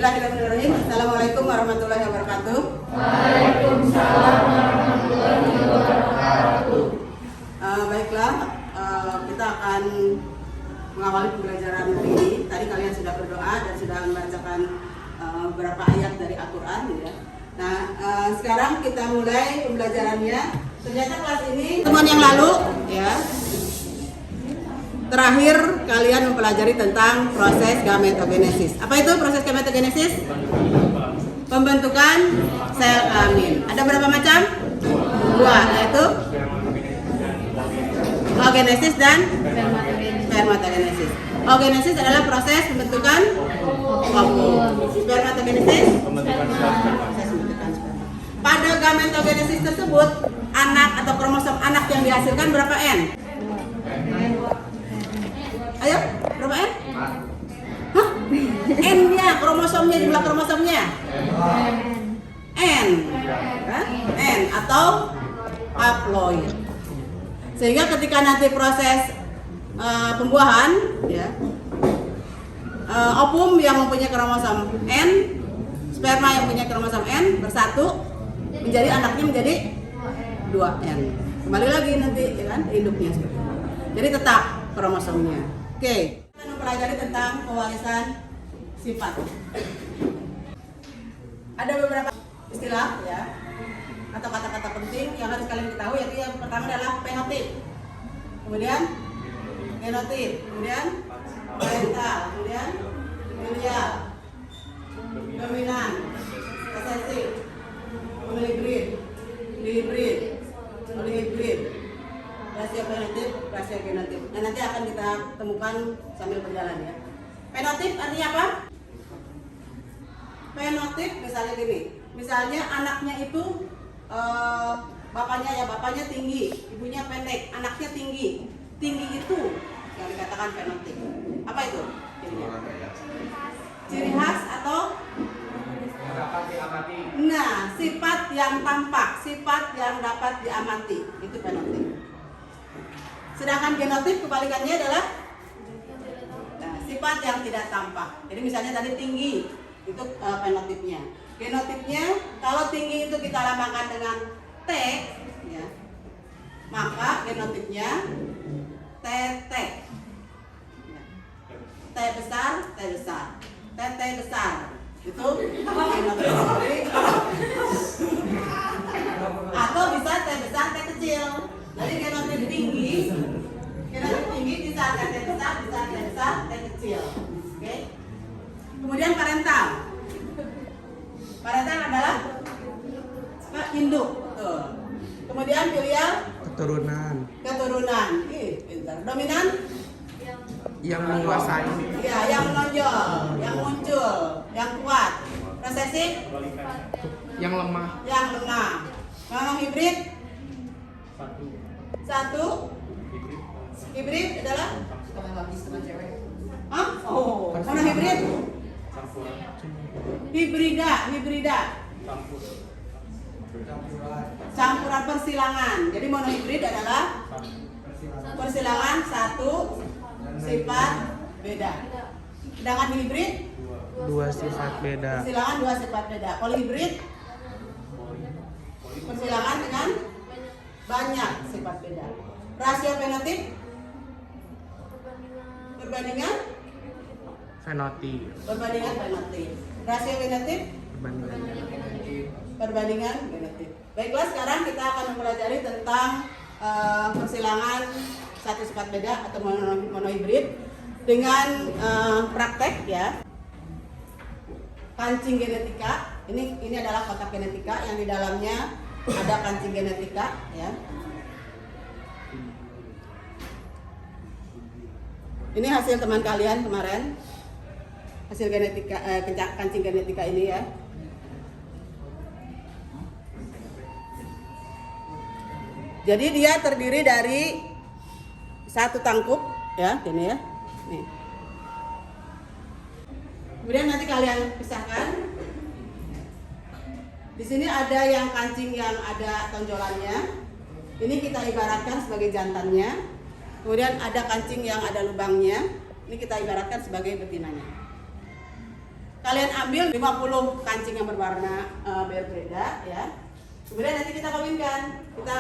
Bismillahirrahmanirrahim. Assalamualaikum warahmatullahi wabarakatuh. Waalaikumsalam warahmatullahi wabarakatuh. Baiklah, kita akan mengawali pembelajaran hari ini. Tadi kalian sudah berdoa dan sudah membacakan beberapa ayat dari Al-Quran, ya. Nah, sekarang kita mulai pembelajarannya. Ternyata kelas ini teman yang lalu, ya. Terakhir kalian mempelajari tentang proses gametogenesis. Apa itu proses gametogenesis? Pembentukan sel kelamin. Ada berapa macam? Dua, yaitu oogenesis dan spermatogenesis. Oogenesis adalah proses pembentukan ovum. Spermatogenesis proses pembentukan sperma. Pada gametogenesis tersebut, anak atau kromosom anak yang dihasilkan berapa N? Ayo, berapa N? Hah? N-nya, kromosomnya, jumlah kromosomnya? N. N atau haploid. Sehingga ketika nanti proses pembuahan, ya, ovum yang mempunyai kromosom N, sperma yang punya kromosom N bersatu menjadi anaknya menjadi 2N. Kembali lagi nanti, ya kan, induknya seperti itu. Jadi tetap kromosomnya. Oke, kita mempelajari tentang pewarisan sifat. Ada beberapa istilah, ya, atau kata-kata penting yang harus kalian ketahui, yaitu yang pertama adalah fenotip, kemudian genotip, kemudian parental, kemudian filial, dominan, resesif, polihibrid, polihibrid, rasio fenotip, rasio genotip. Nah, nanti akan kita temukan sambil berjalan, ya. Fenotip artinya apa? Fenotip misalnya gini, misalnya anaknya itu bapaknya tinggi, ibunya pendek, anaknya tinggi. Tinggi itu yang dikatakan fenotip. Apa itu? Ciri khas atau nah, sifat yang tampak, sifat yang dapat diamati, itu fenotip. Sedangkan genotip kebalikannya adalah sifat yang tidak tampak. Jadi misalnya tadi tinggi, itu fenotipnya. Genotipnya, kalau tinggi itu kita lambangkan dengan T, ya, maka genotipnya TT. Ya. T besar, TT besar. Itu genotip. Atau bisa T besar, T kecil. Jadi genotip tinggi bisa T besar, bisa T besar, T kecil. Oke. Kemudian parental. Parental adalah induk. Tuh. Kemudian filial keturunan. Pintar. Dominan Yang menguasai. ya, yang menonjol, yang muncul, yang kuat. Resesif Yang lemah. Monohibrid satu. Hibrid adalah monohibrid. Hibrida. Campuran persilangan. Jadi monohibrid adalah persilangan satu sifat beda. Sedangkan hibrid Dua sifat beda. persilangan dua sifat beda. Polihibrid persilangan dengan banyak sifat beda. Rasio fenotip perbandingan Fenotip. fenotip. Rasio genotip perbandingan genotip. Baiklah, sekarang kita akan mempelajari tentang persilangan satu sifat beda atau monohibrid dengan praktek, ya. Kancing genetika. Ini adalah kotak genetika yang di dalamnya ada kancing genetika, ya. Ini hasil teman kalian kemarin, hasil genetika, kancing genetika ini, ya. Jadi dia terdiri dari satu tangkup, ya, gini, ya. Nih. Kemudian nanti kalian pisahkan. Di sini ada yang kancing yang ada tonjolannya. Ini kita ibaratkan sebagai jantannya. Kemudian ada kancing yang ada lubangnya. Ini kita ibaratkan sebagai betinanya. kalian ambil 50 kancing yang berwarna berbeda ya. Kemudian nanti kita kawinkan. Kita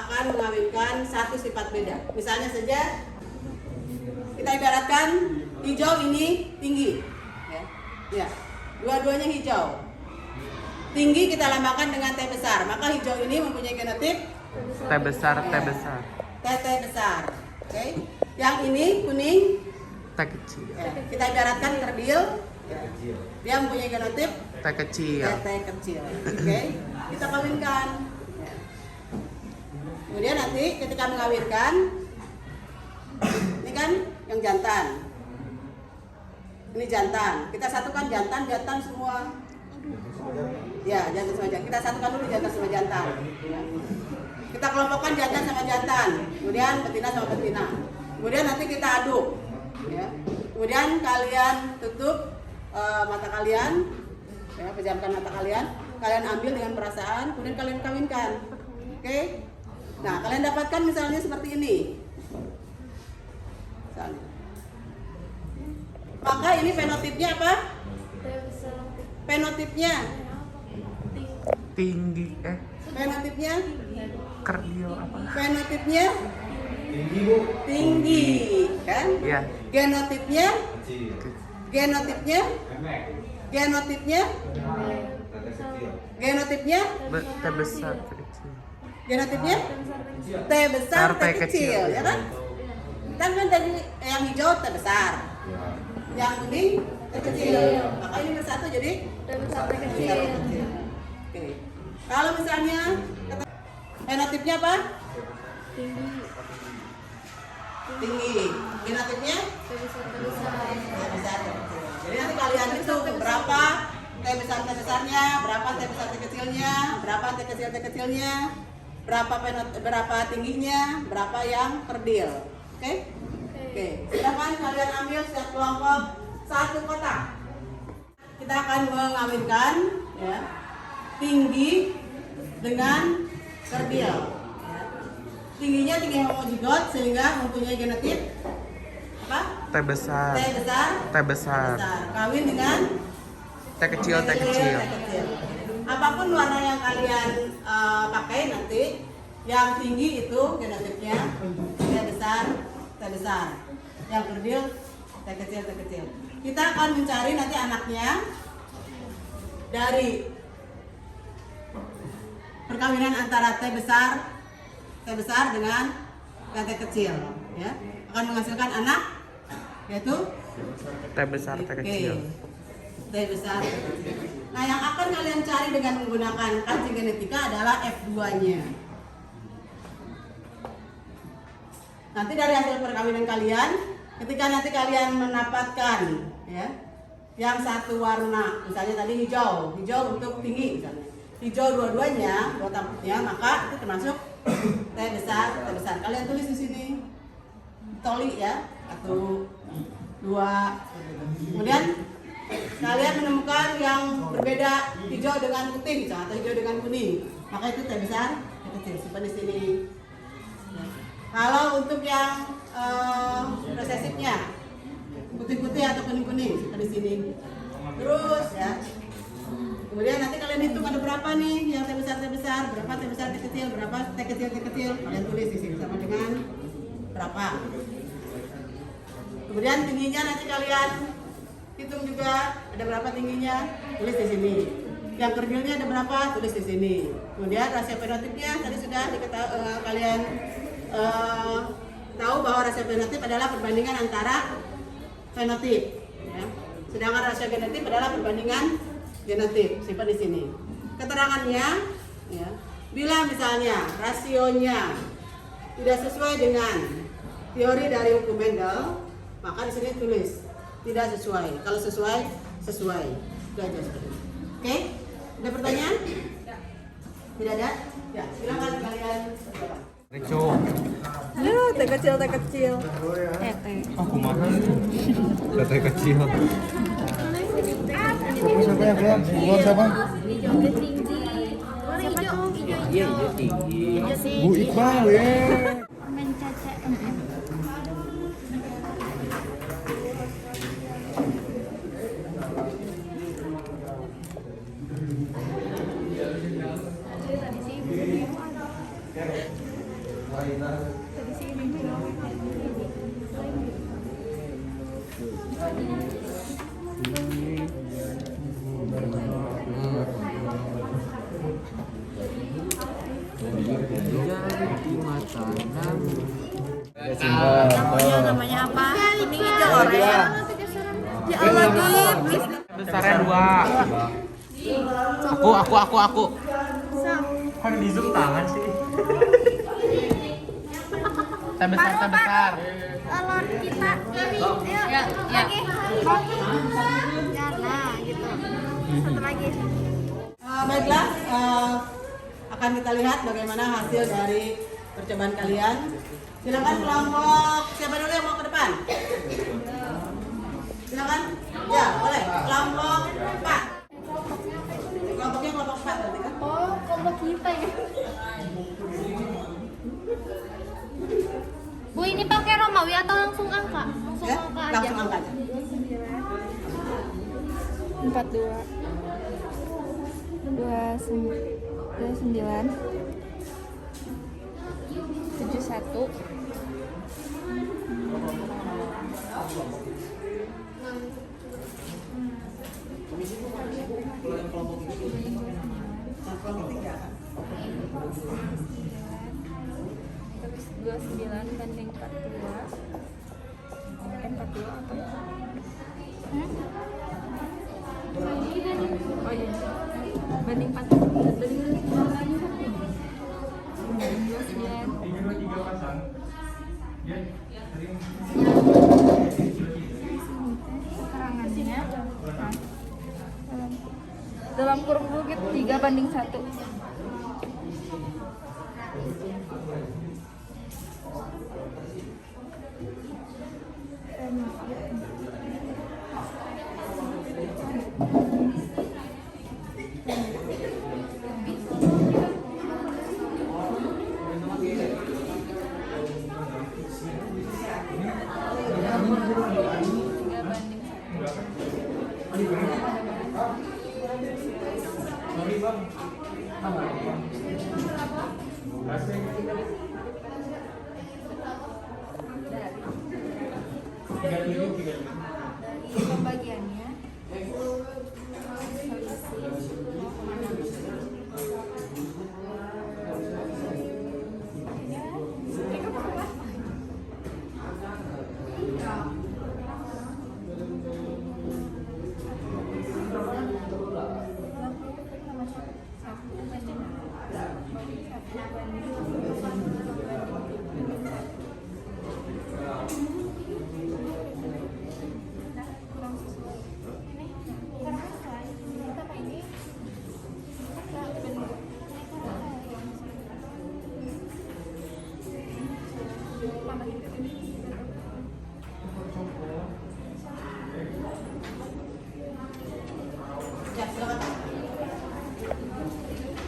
akan mengawinkan satu sifat beda. Misalnya saja kita ibaratkan hijau ini tinggi ya. Ya. Dua-duanya hijau. Tinggi kita lambangkan dengan T besar. Maka hijau ini mempunyai genotip T besar, T besar. T besar. Oke. Yang ini kuning T kecil. ya. Kita ibaratkan kerdil. Ya. Dia mempunyai genotip T kecil. T kecil. Oke. Kita kawinkan. Ya. Kemudian nanti ketika mengawinkan, ini kan yang jantan. Ini jantan. Kita satukan jantan semua. Ya, jantan sama jantan. Kita satukan dulu jantan sama jantan. Ya. Kita kelompokkan jantan sama jantan. Kemudian betina sama betina. Kemudian nanti kita aduk. Ya. Kemudian kalian tutup mata kalian, ya, pejamkan mata kalian. Kalian ambil dengan perasaan, kemudian kalian kawinkan. Oke? Nah, kalian dapatkan misalnya seperti ini. Misalnya. Maka ini fenotipnya apa? Fenotipnya. Tinggi. Fenotipnya. Kerdil apa? Fenotipnya. Tinggi, kan? Iya. Genotipnya. Genotipnya. Genotipnya. Genotipnya. T besar, T kecil. Genotipnya T besar, T kecil, ya kan? Kan tadi yang hijau T besar, yang kuning T kecil. Maka ini bersatu jadi T besar, T kecil. Oke. Kalau misalnya fenotipnya apa? Tinggi. Tinggi. Genotipnya T besar, T besar. T besar, T kecil. Jadi nanti kalian hitung berapa T besar T besarnya, berapa T besar T kecilnya, berapa T kecil T kecilnya, berapa tingginya, berapa yang kerdil. Oke? Oke. Silakan kalian ambil setiap kelompok satu kotak. Kita akan mengawinkan ya, tinggi dengan kerdil. Ya. Tingginya tinggi homozigot sehingga mempunyai genotip apa? T besar. T besar. T besar. Kawin dengan T kecil, T kecil. Apapun warna yang kalian pakai nanti, yang tinggi itu genotipnya T besar, T besar. Yang kerdil T kecil, T kecil. Kita akan mencari nanti anaknya dari perkawinan antara T besar dengan T kecil, ya, akan menghasilkan anak yaitu T besar, T kecil. T besar, T kecil. Nah, yang akan kalian cari dengan menggunakan kancing genetika adalah F2-nya. Nanti dari hasil perkawinan kalian, ketika nanti kalian mendapatkan ya, yang satu warna, misalnya tadi hijau untuk tinggi misalnya. Hijau dua-duanya, dua tampuknya, maka itu termasuk T besar, T besar. Kalian tulis di sini. Toli ya, 1, 2. Kemudian kalian menemukan yang berbeda hijau dengan putih misalnya, atau hijau dengan kuning, maka itu T besar, T kecil. Simpan di sini. Kalau untuk yang resesifnya putih-putih atau kuning-kuning, simpan di sini. Terus ya. Kemudian nanti kalian hitung ada berapa nih yang T besar, berapa T besar T kecil, berapa T kecil. Kalian tulis di sini sama dengan berapa. Kemudian tingginya nanti kalian hitung juga ada berapa tingginya, tulis di sini. Yang kerdilnya ada berapa, tulis di sini. Kemudian rasio fenotipnya tadi sudah kalian tahu bahwa rasio fenotip adalah perbandingan antara fenotip. Ya. Sedangkan rasio genotip adalah perbandingan genotip. Simpan di sini. Keterangannya, ya, bila misalnya rasionya tidak sesuai dengan teori dari hukum Mendel, maka di sini tulis tidak sesuai. Kalau sesuai, sesuai. Itu aja seperti itu. Oke? Ada pertanyaan? Tidak ada? Ya, silakan kalian. Reco. T kecil, T kecil. Aku mahal. T kecil. Siapa yang keluar? Keluar siapa? Tinggi. Siapa tuh? Iya, tinggi. Bu Iqbal ya. Main CCM. Namanya apa? Kuning hijau oranye. Ya Allah, please. Besarnya 2. Aku. Kan di zoom tangan sih. Teh besar. Telur kita. Ya. Lagi. Ya, nah, gitu. Satu lagi. Baiklah, akan kita lihat bagaimana hasil dari percobaan kalian. Silakan kelompok siapa dulu yang mau ke depan? Silakan. Ya, boleh. Kelompok 4. Kelompoknya kelompok 4 nanti kan? Oh, kelompok kita ya. Bu, ini pakai Romawi atau langsung angka? Langsung Ya, angka aja. langsung angka aja. 42 29 71 terus 29 banding 42 42 apa? Oh iya, banding 4 banding 29 keterangannya dalam kurung bukit 3 banding 1. Dari pembagiannya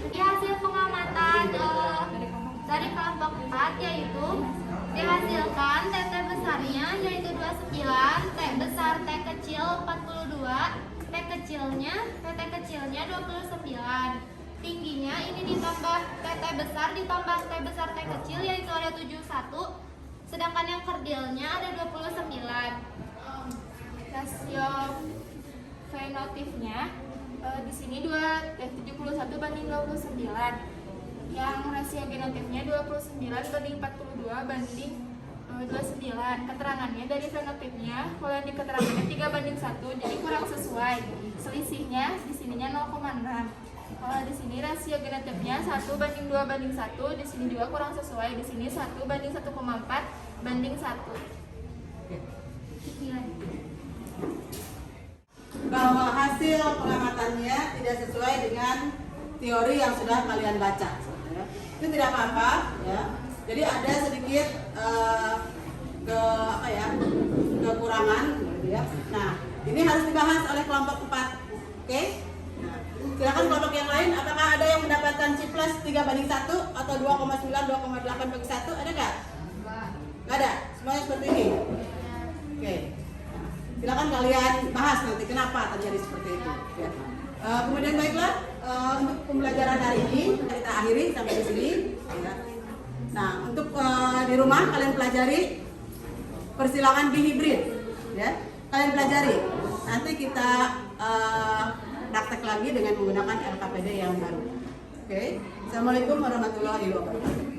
Di hasil pengamatan dari kelompok 4 yaitu dihasilkan TT besarnya yaitu 29, T besar T kecil 42, T kecilnya 29, tingginya ini ditambah TT besar ditambah T besar T kecil yaitu ada 71, sedangkan yang kerdilnya ada 29. rasio fenotifnya di sini 71 banding 29. Yang rasio genotipnya 29 banding 42 banding 29. Keterangannya dari fenotipnya kalau yang di keterangannya 3 banding 1 jadi kurang sesuai. Selisihnya di sininya 0,6. Kalau di sini rasio genotipnya 1 banding 2 banding 1, di sini juga kurang sesuai. Di sini 1 banding 1,4 banding 1. Bahwa hasil pengamatannya tidak sesuai dengan teori yang sudah kalian baca, ya. Itu tidak apa-apa, ya. Jadi ada sedikit kekurangan, gitu ya. Nah, ini harus dibahas oleh kelompok 4, oke? Nah, silakan kelompok yang lain. Apakah ada yang mendapatkan C plus 3 banding 1 atau 2,9, 2,8 banding 1? Ada nggak? Nggak ada. Semuanya seperti ini. Oke. Silakan kalian bahas nanti kenapa terjadi seperti itu. Ya. Kemudian baiklah untuk pembelajaran hari ini kita akhiri sampai di sini. Ya. Nah untuk di rumah kalian pelajari persilangan bihibrid. Ya. kalian pelajari. Nanti kita praktek lagi dengan menggunakan LKPD yang baru. Oke. Assalamualaikum warahmatullahi wabarakatuh.